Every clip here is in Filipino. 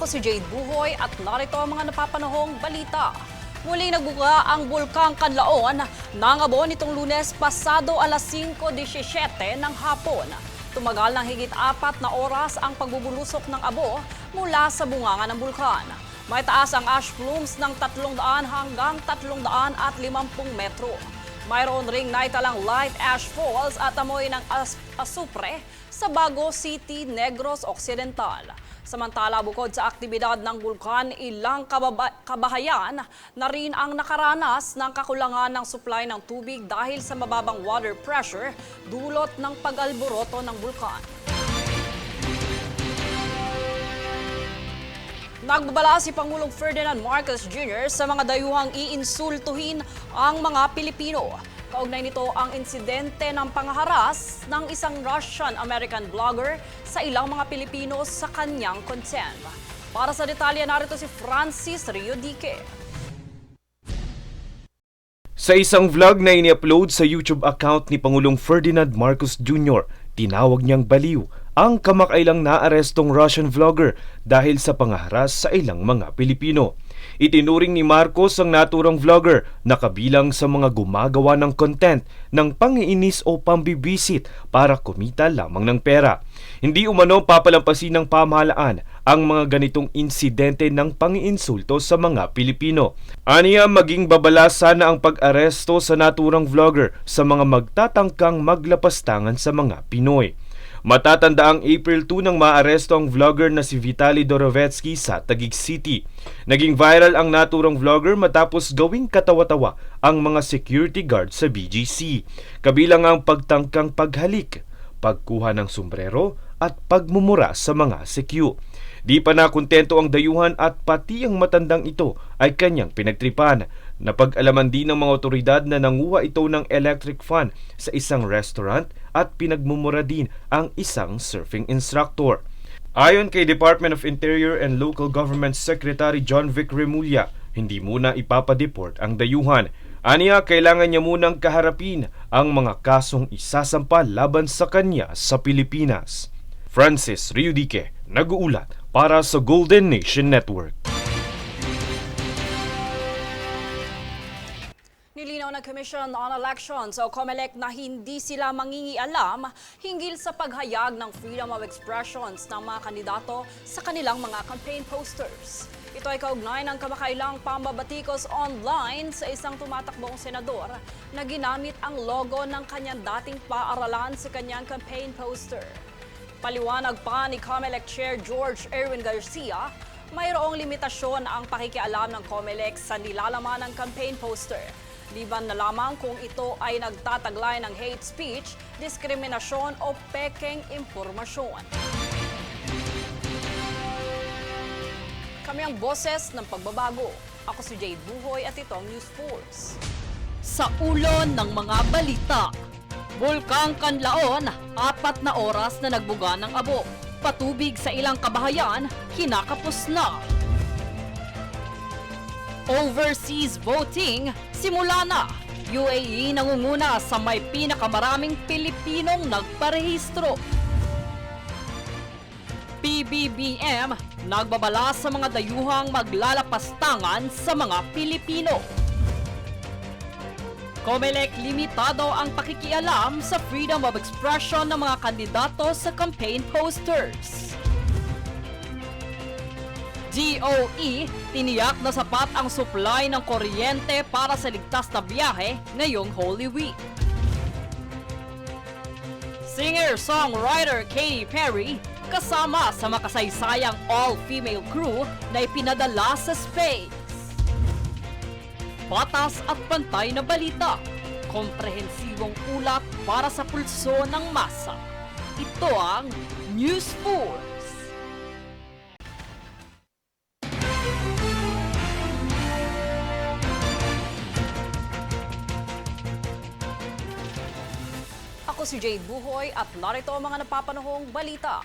Ako si Jade Buhoy at narito ang mga napapanahong balita. Muling nagbuka ang Bulkang Kanlaon nangabo nitong Lunes pasado alas 5:17 ng hapon. Tumagal ng higit 4 na oras ang pagbubulusok ng abo mula sa bunganga ng bulkan. May taas ang ash plumes ng 300 hanggang 350 metro. Mayroon ring naitalang light ash falls at amoy ng asupre sa Bago City, Negros Occidental. Samantala, bukod sa aktibidad ng bulkan, ilang kabahayan na rin ang nakaranas ng kakulangan ng supply ng tubig dahil sa mababang water pressure dulot ng pag-alboroto ng bulkan. Nagbabala si Pangulong Ferdinand Marcos Jr. sa mga dayuhang iinsultuhin ang mga Pilipino. Kaugnay nito ang insidente ng pangaharas ng isang Russian-American vlogger sa ilang mga Pilipino sa kanyang content. Para sa detalye, narito si Francis Riodique. Sa isang vlog na ini-upload sa YouTube account ni Pangulong Ferdinand Marcos Jr., tinawag niyang baliw ang kamakailang naarestong Russian vlogger dahil sa pangaharas sa ilang mga Pilipino. Itinuring ni Marcos ang naturang vlogger na kabilang sa mga gumagawa ng content ng pangiinis o pambibisit para kumita lamang ng pera. Hindi umano papalampasin ng pamahalaan ang mga ganitong insidente ng pangiinsulto sa mga Pilipino. Aniya maging babala sana ang pag-aresto sa naturang vlogger sa mga magtatangkang maglapastangan sa mga Pinoy. Matatanda ang April 2 nang maaresto ang vlogger na si Vitaly Dorovetsky sa Taguig City. Naging viral ang naturang vlogger matapos gawing katawa-tawa ang mga security guard sa BGC. Kabilang ang pagtangkang paghalik, pagkuha ng sombrero at pagmumura sa mga sekyu. Di pa nakontento ang dayuhan at pati ang matandang ito ay kanyang pinagtripan. Napag-alaman din ng mga otoridad na nanguha ito ng electric fan sa isang restaurant at pinagmumura din ang isang surfing instructor. Ayon kay Department of Interior and Local Government Secretary John Vic Remulla, hindi muna ipapadeport ang dayuhan. Aniya, kailangan niya munang kaharapin ang mga kasong isasampa laban sa kanya sa Pilipinas. Francis Riodique, nag-uulat para sa Golden Nation Network. Nilinaw ng Commission on Elections o COMELEC na hindi sila mangingialam hinggil sa paghayag ng freedom of expressions ng mga kandidato sa kanilang mga campaign posters. Ito ay kaugnay ng kamakailang pambabatikos online sa isang tumatakbong senador na ginamit ang logo ng kanyang dating paaralan sa kanyang campaign poster. Paliwanag pa ni COMELEC Chair George Erwin Garcia, mayroong limitasyon ang pakikialam ng COMELEC sa nilalaman ng campaign poster. Liban na lamang kung ito ay nagtataglay ng hate speech, diskriminasyon o pekeng impormasyon. Kami ang boses ng pagbabago. Ako si Jade Buhoy at ito ang News Force. Sa ulo ng mga balita, Bulkang Kanlaon, 4 na oras na nagbuga ng abo. Patubig sa ilang kabahayan, kinakapos na. Overseas voting, simula na. UAE nangunguna sa may pinakamaraming Pilipinong nagparehistro. PBBM nagbabala sa mga dayuhang maglalapastangan sa mga Pilipino. COMELEC limitado ang pakikialam sa freedom of expression ng mga kandidato sa campaign posters. DOE tiniyak na sapat ang supply ng kuryente para sa ligtas na biyahe ngayong Holy Week. Singer-songwriter Katy Perry kasama sa makasaysayang all-female crew na ipinadala sa space. Patas at pantay na balita, komprehensibong ulat para sa pulso ng masa. Ito ang News Force. Ako si Jade Buhoy at narito ang mga napapanahong balita.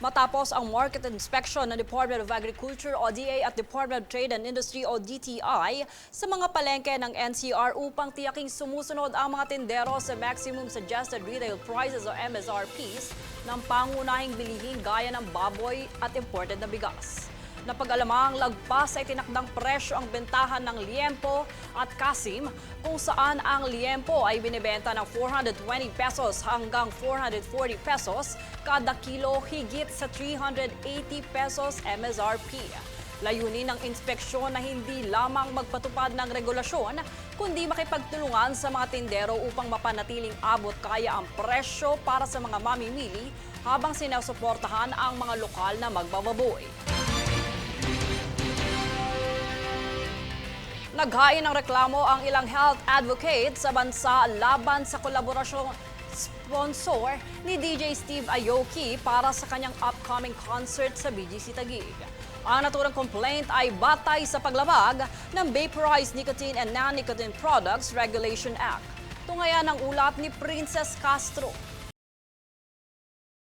Matapos ang market inspection ng Department of Agriculture o DA at Department of Trade and Industry o DTI sa mga palengke ng NCR upang tiyaking sumusunod ang mga tindero sa Maximum Suggested Retail Prices o MSRPs ng pangunahing bilihin gaya ng baboy at imported na bigas. Napag-alamang lagpas ay tinakdang presyo ang bentahan ng liempo at kasim, kung saan ang liempo ay binibenta ng 420 pesos hanggang 440 pesos kada kilo, higit sa 380 pesos MSRP. Layunin ng inspeksyon na hindi lamang magpatupad ng regulasyon, kundi makipagtulungan sa mga tindero upang mapanatiling abot kaya ang presyo para sa mga mamimili habang sinusuportahan ang mga lokal na magbababoy. Naghain ng reklamo ang ilang health advocates sa bansa laban sa kolaborasyong sponsor ni DJ Steve Aoki para sa kanyang upcoming concert sa BGC Taguig. Ang naturang complaint ay batay sa paglabag ng Vaporized Nicotine and Non-Nicotine Products Regulation Act. Tungayan ang ulat ni Princess Castro.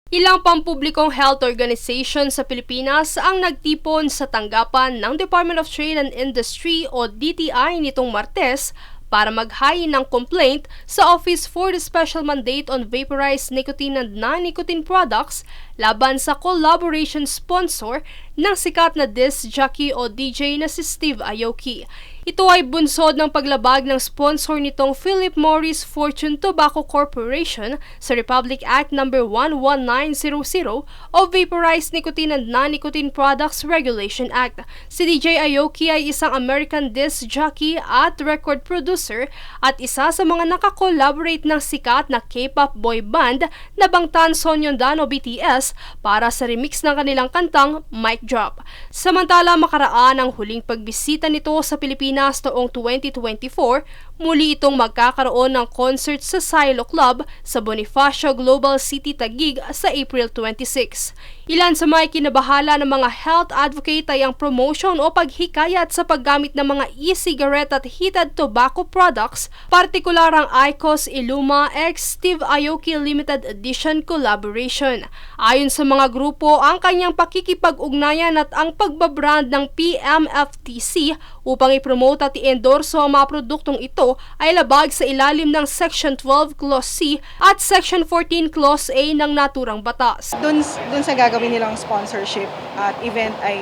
Ilang pampublikong health organization sa Pilipinas ang nagtipon sa tanggapan ng Department of Trade and Industry o DTI nitong Martes para maghain ng complaint sa Office for the Special Mandate on Vaporized Nicotine and Non-Nicotine Products laban sa collaboration sponsor ng sikat na disc jockey o DJ na si Steve Aoki. Ito ay bunsod ng paglabag ng sponsor nitong Philip Morris Fortune Tobacco Corporation sa Republic Act No. 11900 o Vaporized Nicotine and Non-Nicotine Products Regulation Act. Si DJ Aoki ay isang American disc jockey at record producer at isa sa mga nakakollaborate ng sikat na K-pop boy band na Bangtan Sonyeondan o BTS para sa remix ng kanilang kantang Mic Drop. Samantala, makaraan ang huling pagbisita nito sa Pilipinas noong 2024, muli itong magkakaroon ng concert sa Silo Club sa Bonifacio Global City Taguig sa April 26. Ilan sa may kinabahala ng mga health advocate ay ang promotion o paghikayat sa paggamit ng mga e-cigarette at heated tobacco products, partikular ang IQOS Iluma X Steve Aoki Limited Edition collaboration. Ayon sa mga grupo, ang kanyang pakikipag-ugnayan at ang pagbabrand ng PMFTC upang i-promote at i-endorso ang mga produktong ito ay labag sa ilalim ng Section 12 Clause C at Section 14 Clause A ng naturang batas. Dun sa gagawin nilang sponsorship at event ay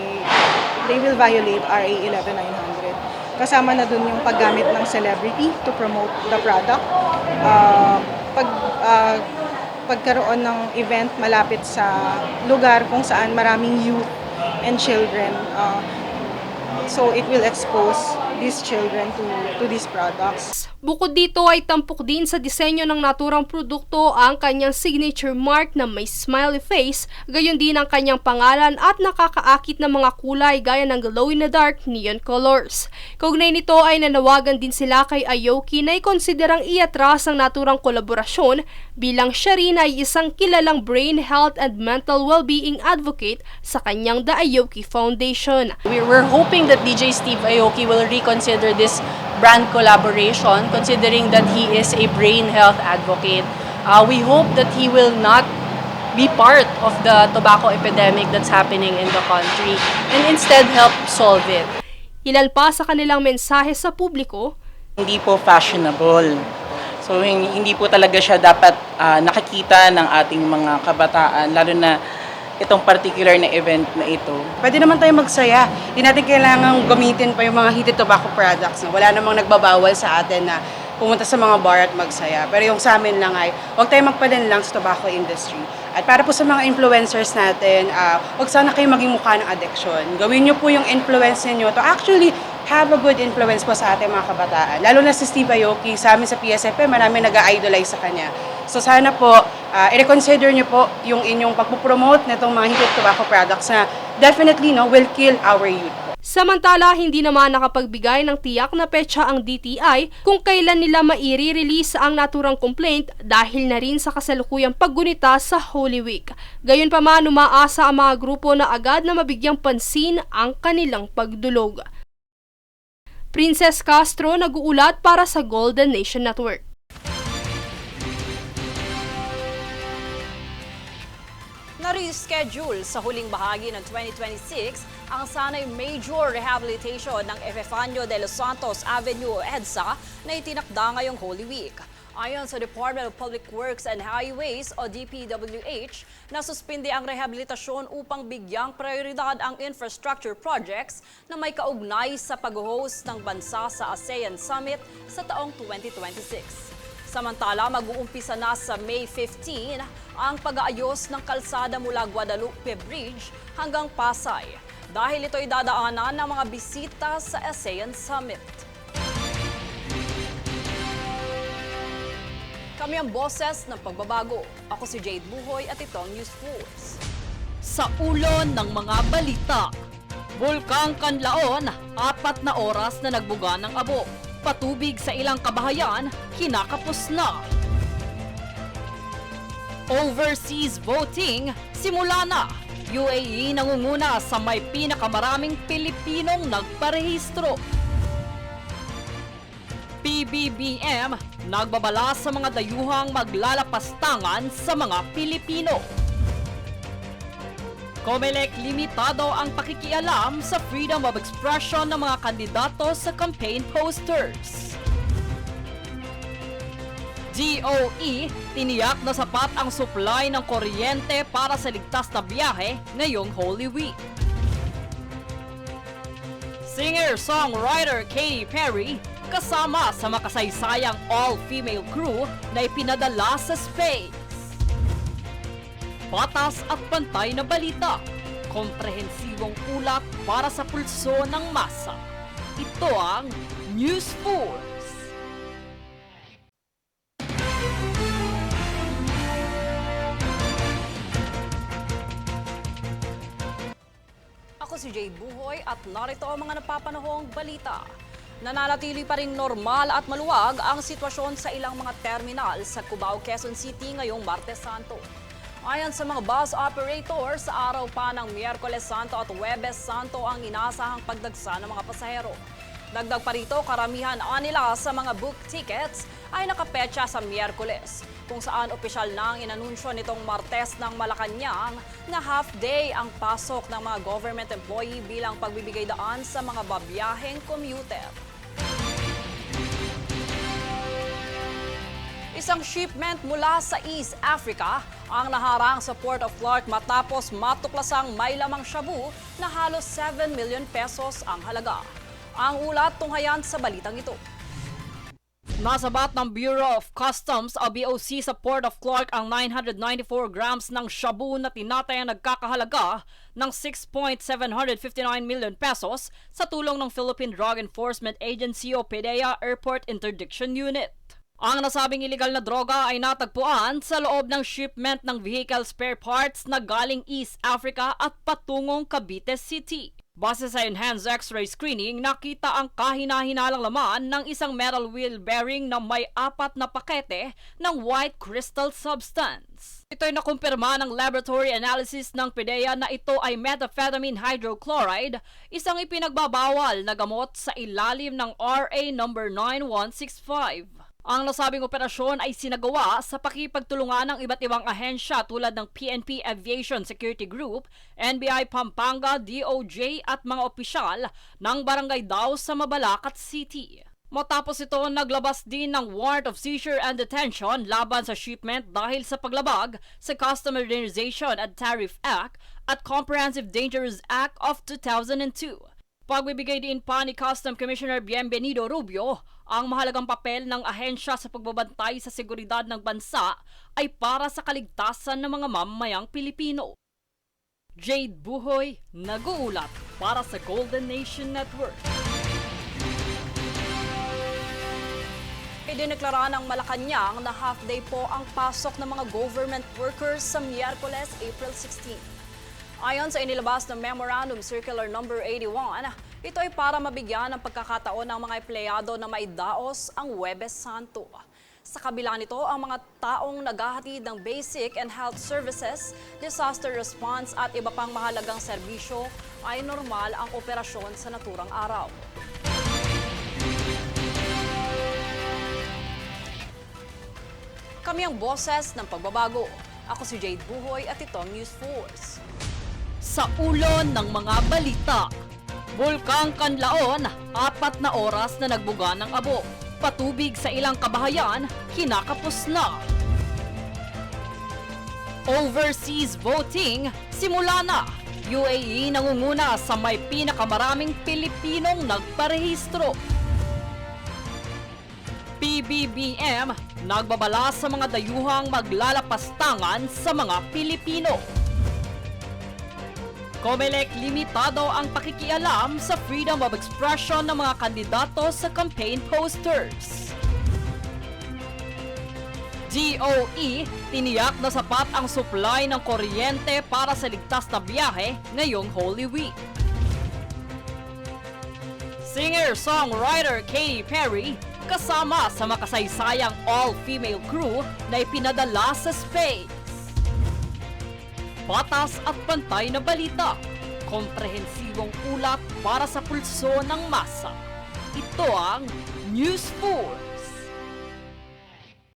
they will violate RA 11900. Kasama na dun yung paggamit ng celebrity to promote the product. Pagkaroon ng event malapit sa lugar kung saan maraming youth and children. So it will expose these children to these products. Bukod dito ay tampok din sa disenyo ng naturang produkto ang kanyang signature mark na may smiley face, gayon din ang kanyang pangalan at nakakaakit na mga kulay gaya ng glow-in-the-dark neon colors. Kaugnay nito ay nanawagan din sila kay Aoki na ikonsiderang iatras ang naturang kolaborasyon bilang siya rin ay isang kilalang brain health and mental well-being advocate sa kanyang The Aoki Foundation. We're hoping that DJ Steve Aoki will reconsider this brand collaboration, considering that he is a brain health advocate. We hope that he will not be part of the tobacco epidemic that's happening in the country and instead help solve it. Ilan pa sa kanilang mensahe sa publiko, hindi po fashionable. So hindi po talaga siya dapat nakikita ng ating mga kabataan, lalo na itong particular na event na ito. Pwede naman tayo magsaya. Hindi natin kailangang gamitin pa yung mga heated tobacco products. Wala namang nagbabawal sa atin na pumunta sa mga bar at magsaya. Pero yung sa amin lang ay, huwag tayo magpadala lang sa tobacco industry. At para po sa mga influencers natin, huwag sana kayo maging mukha ng addiction. Gawin nyo po yung influence niyo to actually have a good influence po sa ating mga kabataan. Lalo na si Steve Aoki, sa amin sa PSFM, marami nag-idolize sa kanya. So sana po, i-reconsider nyo po yung inyong pagpupromote na itong mga heated tobacco products na definitely will kill our youth. Samantala, hindi naman nakapagbigay ng tiyak na petsa ang DTI kung kailan nila maire-release ang naturang complaint dahil na rin sa kasalukuyang paggunita sa Holy Week. Gayunpaman, umaasa ang mga grupo na agad na mabigyang pansin ang kanilang pagdulog. Princess Castro, nag-uulat para sa Golden Nation Network. schedule sa huling bahagi ng 2026 ang sanay major rehabilitation ng Epifanio de los Santos Avenue EDSA na itinakda ngayong Holy Week. Ayon sa Department of Public Works and Highways o DPWH, nasuspindi ang rehabilitasyon upang bigyang prioridad ang infrastructure projects na may kaugnay sa pag-host ng bansa sa ASEAN Summit sa taong 2026. Samantala, mag-uumpisa na sa May 15 ang pag-aayos ng kalsada mula Guadalupe Bridge hanggang Pasay dahil ito'y dadaanan ng mga bisita sa ASEAN Summit. Kami ang boses ng pagbabago. Ako si Jade Buhoy at ito ang News Force. Sa ulo ng mga balita, Bulkang Kanlaon, 4 na oras na nagbuga ng abo. Patubig sa ilang kabahayan, kinakapos na. Overseas voting, simula na. UAE nangunguna sa may pinakamaraming Pilipinong nagparehistro. PBBM, nagbabala sa mga dayuhang maglalapastangan sa mga Pilipino. COMELEC, limitado ang pakikialam sa freedom of expression ng mga kandidato sa campaign posters. DOE, tiniyak na sapat ang supply ng kuryente para sa ligtas na biyahe ngayong Holy Week. Singer-songwriter Katy Perry, kasama sa makasaysayang all-female crew na ipinadala sa space. Patas at pantay na balita, komprehensibong ulat para sa pulso ng masa. Ito ang News Force. Ako si Jade Buhoy at narito ang mga napapanahong balita. Nananatili pa ring normal at maluwag ang sitwasyon sa ilang mga terminal sa Cubao, Quezon City ngayong Martes Santo. Ayon sa mga bus operator, sa araw pa ng Miyerkules Santo at Huwebes Santo ang inaasahang pagdagsa ng mga pasahero. Dagdag pa rito, karamihan nila sa mga book tickets ay nakapetsa sa Miyerkules, kung saan opisyal na ang inanunsyo nitong Martes ng Malacanang na half-day ang pasok ng mga government employee bilang pagbibigay daan sa mga babiyaheng commuter. Isang shipment mula sa East Africa ang naharang sa Port of Clark matapos matuklasang may lamang shabu na halos 7 million pesos ang halaga. Ang ulat tunghayan sa balitang ito. Nasabat ng Bureau of Customs o BOC sa Port of Clark ang 994 grams ng shabu na tinatayang nagkakahalaga ng 6.759 million pesos sa tulong ng Philippine Drug Enforcement Agency o PDEA Airport Interdiction Unit. Ang nasabing illegal na droga ay natagpuan sa loob ng shipment ng vehicle spare parts na galing East Africa at patungong Cavite City. Base sa enhanced X-ray screening, nakita ang kahina-hinalang laman ng isang metal wheel bearing na may 4 na pakete ng white crystal substance. Ito'y nakumpirma ng laboratory analysis ng PDEA na ito ay methamphetamine hydrochloride, isang ipinagbabawal na gamot sa ilalim ng RA number 9165. Ang nasabing operasyon ay sinagawa sa pakipagtulungan ng iba't ibang ahensya tulad ng PNP Aviation Security Group, NBI Pampanga, DOJ at mga opisyal ng Barangay Dao sa Mabalacat City. Matapos ito, naglabas din ng warrant of seizure and detention laban sa shipment dahil sa paglabag sa Custom Modernization and Tariff Act at Comprehensive Dangerous Act of 2002. Pagbibigay din pa ni Custom Commissioner Bienvenido Rubio, ang mahalagang papel ng ahensya sa pagbabantay sa seguridad ng bansa ay para sa kaligtasan ng mga mamamayang Pilipino. Jade Buhoy, nag-uulat para sa Golden Nation Network. Idineklara ng Malacanang na half-day po ang pasok ng mga government workers sa Miyerkules, April 16. Ayon sa inilabas ng Memorandum Circular Number 81, ito ay para mabigyan ng pagkakataon ng mga empleyado na maidaos ang Huwebes Santo. Sa kabila nito, ang mga taong naghahatid ng basic and health services, disaster response at iba pang mahalagang serbisyo ay normal ang operasyon sa naturang araw. Kami ang boses ng pagbabago. Ako si Jade Buhoy at ito ang News Force. Sa ulo ng mga balita, Bulkang Kanlaon, 4 na oras na nagbuga ng abo. Patubig sa ilang kabahayan, kinakapos na. Overseas voting, simula na. UAE nangunguna sa may pinakamaraming Pilipinong nagparehistro. PBBM nagbabala sa mga dayuhang maglalapastangan sa mga Pilipino. COMELEC limitado ang pakikialam sa freedom of expression ng mga kandidato sa campaign posters. DOE tiniyak na sapat ang supply ng kuryente para sa ligtas na biyahe ngayong Holy Week. Singer-songwriter Katy Perry kasama sa makasaysayang all-female crew na ipinadala sa space. Patas at pantay na balita, komprehensibong ulat para sa pulso ng masa. Ito ang News 4.